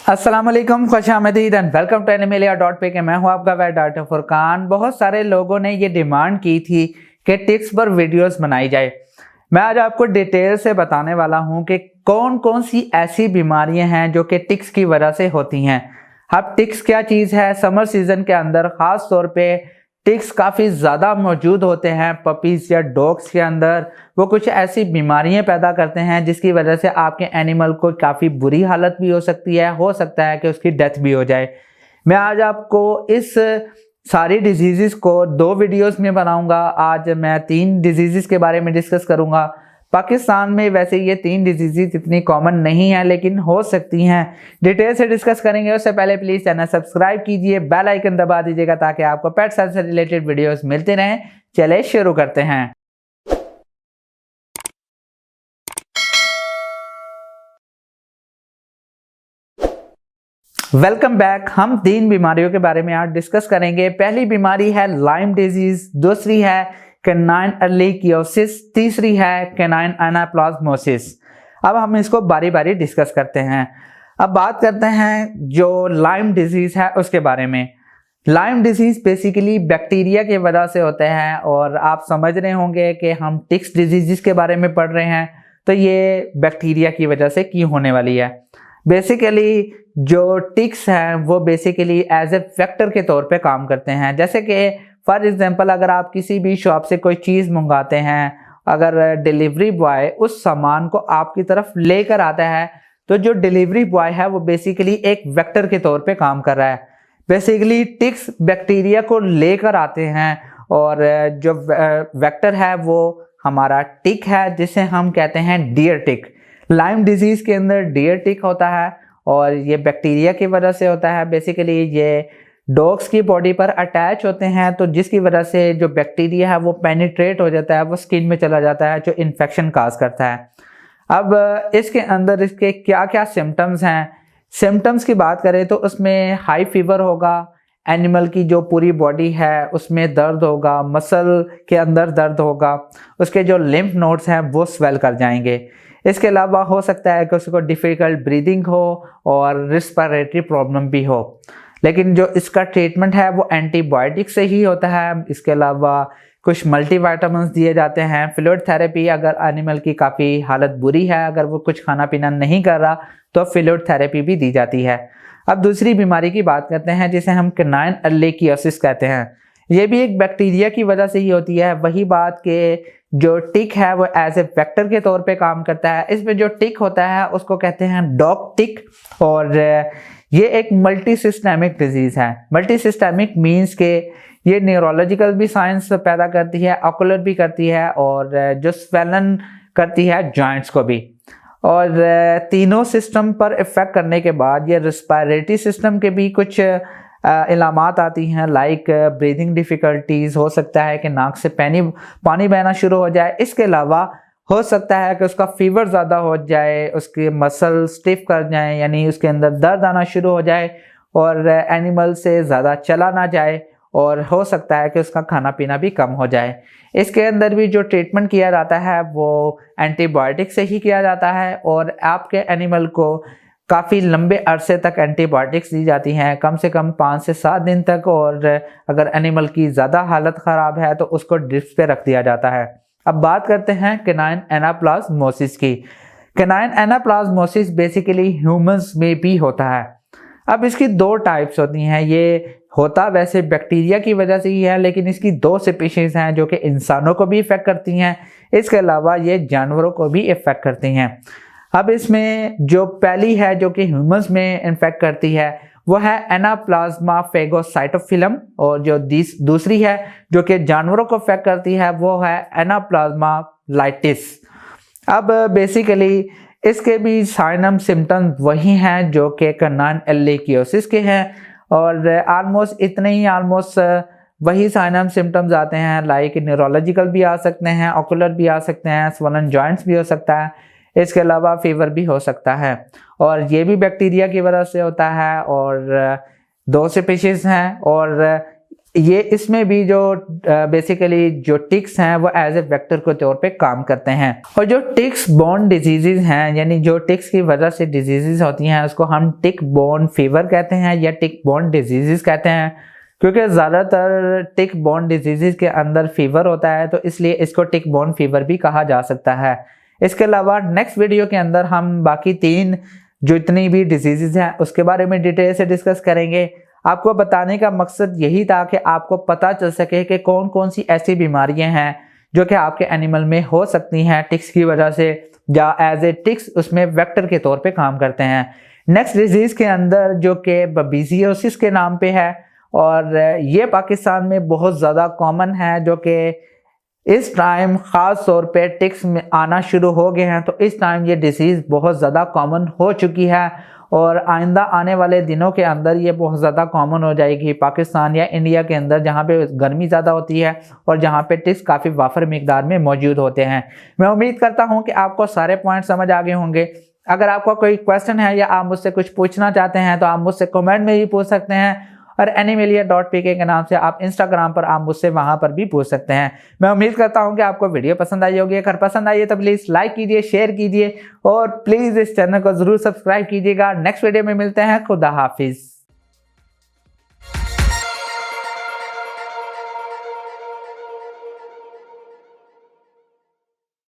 अस्सलाम वालेकुम, खुश आमदीद एंड वेलकम टू एनिमलिया.पे के मैं हूं आपका वेट डॉक्टर फुरकान। बहुत सारे लोगों ने ये डिमांड की थी कि टिक्स पर वीडियोस बनाई जाए। मैं आज आपको डिटेल से बताने वाला हूं कि कौन कौन सी ऐसी बीमारियां हैं जो कि टिक्स की वजह से होती हैं। अब टिक्स क्या चीज़ है, समर सीजन के अंदर ख़ास तौर पे टिक्स काफ़ी ज़्यादा मौजूद होते हैं पपीज़ या डॉग्स के अंदर। वो कुछ ऐसी बीमारियां पैदा करते हैं जिसकी वजह से आपके एनिमल को काफ़ी बुरी हालत भी हो सकता है कि उसकी डेथ भी हो जाए। मैं आज आपको इस सारी डिजीज़ को 2 वीडियोस में बनाऊंगा। आज मैं 3 डिजीज़ के बारे में डिस्कस करूंगा। पाकिस्तान में वैसे ये 3 डिजीज़ इतनी कॉमन नहीं है लेकिन हो सकती हैं। डिटेल से डिस्कस करेंगे। उससे पहले प्लीज़ चैनल सब्सक्राइब कीजिए, बेल आइकन दबा दीजिएगा ताकि आपको पेट हेल्थ से रिलेटेड वीडियोस मिलते रहें। चलिए शुरू करते हैं। Welcome back. हम 3 बीमारियों के बारे में आज डिस्कस करेंगे। पहली बीमारी है लाइम डिजीज, दूसरी है कैनाइन एर्लिकियोसिस, तीसरी है कैनाइन एनाप्लाज्मोसिस। अब हम इसको बारी बारी डिस्कस करते हैं। अब बात करते हैं जो लाइम डिजीज है उसके बारे में। लाइम डिजीज बेसिकली बैक्टीरिया की वजह से होते हैं और आप समझ रहे होंगे कि हम टिक्स डिजीज के बारे में पढ़ रहे हैं तो ये बैक्टीरिया की वजह से क्यों होने वाली है। बेसिकली जो टिक्स हैं वो बेसिकली एज ए वेक्टर के तौर पे काम करते हैं। जैसे कि फॉर एग्जांपल अगर आप किसी भी शॉप से कोई चीज़ मंगाते हैं, अगर डिलीवरी बॉय उस सामान को आपकी तरफ लेकर आता है तो जो डिलीवरी बॉय है वो बेसिकली एक वेक्टर के तौर पे काम कर रहा है। बेसिकली टिक्स बैक्टीरिया को लेकर आते हैं और जो वेक्टर है वो हमारा टिक है जिसे हम कहते हैं डियर टिक। लाइम डिजीज के अंदर डियर टिक होता है और ये बैक्टीरिया की वजह से होता है। बेसिकली ये डॉग्स की बॉडी पर अटैच होते हैं तो जिसकी वजह से जो बैक्टीरिया है वो पेनिट्रेट हो जाता है, वो स्किन में चला जाता है जो इन्फेक्शन काज करता है। अब इसके अंदर इसके क्या क्या सिम्टम्स हैं। सिम्टम्स की बात करें तो उसमें हाई फीवर होगा, एनिमल की जो पूरी बॉडी है उसमें दर्द होगा, मसल के अंदर दर्द होगा, उसके जो लिम्फ नोड्स हैं वो स्वेल कर जाएंगे। इसके अलावा हो सकता है कि उसको डिफ़िकल्ट ब्रीदिंग हो और रिस्पिरेटरी प्रॉब्लम भी हो। लेकिन जो इसका ट्रीटमेंट है वो एंटीबायोटिक से ही होता है। इसके अलावा कुछ मल्टीविटामिन्स दिए जाते हैं। फ्लूइड थेरेपी, अगर एनिमल की काफ़ी हालत बुरी है, अगर वो कुछ खाना पीना नहीं कर रहा तो फ्लूइड थेरेपी भी दी जाती है। अब दूसरी बीमारी की बात करते हैं जिसे हम कैनाइन एर्लिकियोसिस कहते हैं। ये भी एक बैक्टीरिया की वजह से ही होती है। वही बात कि जो टिक है वो एज ए वेक्टर के तौर पे काम करता है। इसमें जो टिक होता है उसको कहते हैं डॉग टिक और ये एक मल्टी सिस्टेमिक डिजीज है। मल्टी सिस्टेमिक मीन्स के ये न्यूरोलॉजिकल भी साइंस पैदा करती है, ऑकुलर भी करती है और जो स्वेलन करती है जॉइंट्स को भी। और तीनों सिस्टम पर इफेक्ट करने के बाद ये रेस्पिरेटरी सिस्टम के भी कुछ इलामात आती हैं, लाइक ब्रीदिंग डिफ़िकल्टीज़, हो सकता है कि नाक से पानी बहना शुरू हो जाए। इसके अलावा हो सकता है कि उसका फीवर ज़्यादा हो जाए, उसके मसल स्टिफ कर जाएं, यानी उसके अंदर दर्द आना शुरू हो जाए और एनिमल से ज़्यादा चला ना जाए और हो सकता है कि उसका खाना पीना भी कम हो जाए। इसके अंदर भी जो ट्रीटमेंट किया जाता है वो एंटीबायोटिक से ही किया जाता है और आपके एनिमल को काफ़ी लंबे अरसे तक एंटीबायोटिक्स दी जाती हैं, कम से कम 5 से 7 दिन तक। और अगर एनिमल की ज़्यादा हालत ख़राब है तो उसको ड्रिप्स पे रख दिया जाता है। अब बात करते हैं कैनाइन एनाप्लाज्मोसिस की। कैनाइन एनाप्लाज्मोसिस बेसिकली ह्यूमंस में भी होता है। अब इसकी 2 टाइप्स होती हैं। ये होता वैसे बैक्टीरिया की वजह से ही है लेकिन इसकी 2 स्पीशीज़ हैं जो कि इंसानों को भी इफ़ेक्ट करती हैं। इसके अलावा ये जानवरों को भी इफ़ेक्ट करती हैं। अब इसमें जो पहली है जो कि ह्यूमंस में इन्फेक्ट करती है वो है एनाप्लाज्मा फेगोसाइटोफिलम और जो दूसरी है जो कि जानवरों को इफेक्ट करती है वो है एनाप्लाज्मा लाइटिस। अब बेसिकली इसके भी साइन सिम्टम्स वही हैं जो कि कैनाइन एर्लिकियोसिस के हैं और ऑलमोस्ट वही साइन सिम्टम्स आते हैं, लाइक न्यूरोलॉजिकल भी आ सकते हैं, ऑकुलर भी आ सकते हैं, स्वलन जॉइंट्स भी हो सकता है। इसके अलावा फीवर भी हो सकता है और ये भी बैक्टीरिया की वजह से होता है और 2 स्पीशीज़ हैं और ये इसमें भी जो बेसिकली जो टिक्स हैं वो एज ए वेक्टर के तौर पे काम करते हैं। और जो टिक्स बॉर्न डिजीजेज हैं, यानी जो टिक्स की वजह से डिजीजेज होती हैं, उसको हम टिक बॉर्न फीवर कहते हैं या टिक बॉर्न डिजीजेज कहते हैं, क्योंकि ज़्यादातर टिक बॉर्न डिजीजेज के अंदर फीवर होता है, तो इसलिए इसको टिक बॉर्न फीवर भी कहा जा सकता है। इसके अलावा नेक्स्ट वीडियो के अंदर हम बाकी 3 जो इतनी भी डिजीजेज हैं उसके बारे में डिटेल से डिस्कस करेंगे। आपको बताने का मकसद यही था कि आपको पता चल सके कि कौन कौन सी ऐसी बीमारियां हैं जो कि आपके एनिमल में हो सकती हैं टिक्स की वजह से, या एज ए टिक्स उसमें वेक्टर के तौर पे काम करते हैं। नेक्स्ट डिजीज़ के अंदर जो कि बबीजियोसिस के नाम पे है, और ये पाकिस्तान में बहुत ज़्यादा कॉमन है, जो कि इस टाइम ख़ास तौर पे टिक्स में आना शुरू हो गए हैं। तो इस टाइम ये डिसीज़ बहुत ज़्यादा कॉमन हो चुकी है और आइंदा आने वाले दिनों के अंदर ये बहुत ज़्यादा कॉमन हो जाएगी पाकिस्तान या इंडिया के अंदर, जहाँ पे गर्मी ज़्यादा होती है और जहाँ पे टिक्स काफ़ी वाफर मिकदार में मौजूद होते हैं। मैं उम्मीद करता हूँ कि आपको सारे पॉइंट समझ आ गए होंगे। अगर आपका कोई क्वेश्चन है या आप मुझसे कुछ पूछना चाहते हैं तो आप मुझसे कमेंट में भी पूछ सकते हैं, और animalia.pk के नाम से आप इंस्टाग्राम पर आप मुझसे वहां पर भी पूछ सकते हैं। मैं उम्मीद करता हूं कि आपको वीडियो पसंद आई होगी। अगर पसंद आई है तो प्लीज़ लाइक कीजिए, शेयर कीजिए और प्लीज़ इस चैनल को ज़रूर सब्सक्राइब कीजिएगा। नेक्स्ट वीडियो में मिलते हैं। खुदा हाफिज़।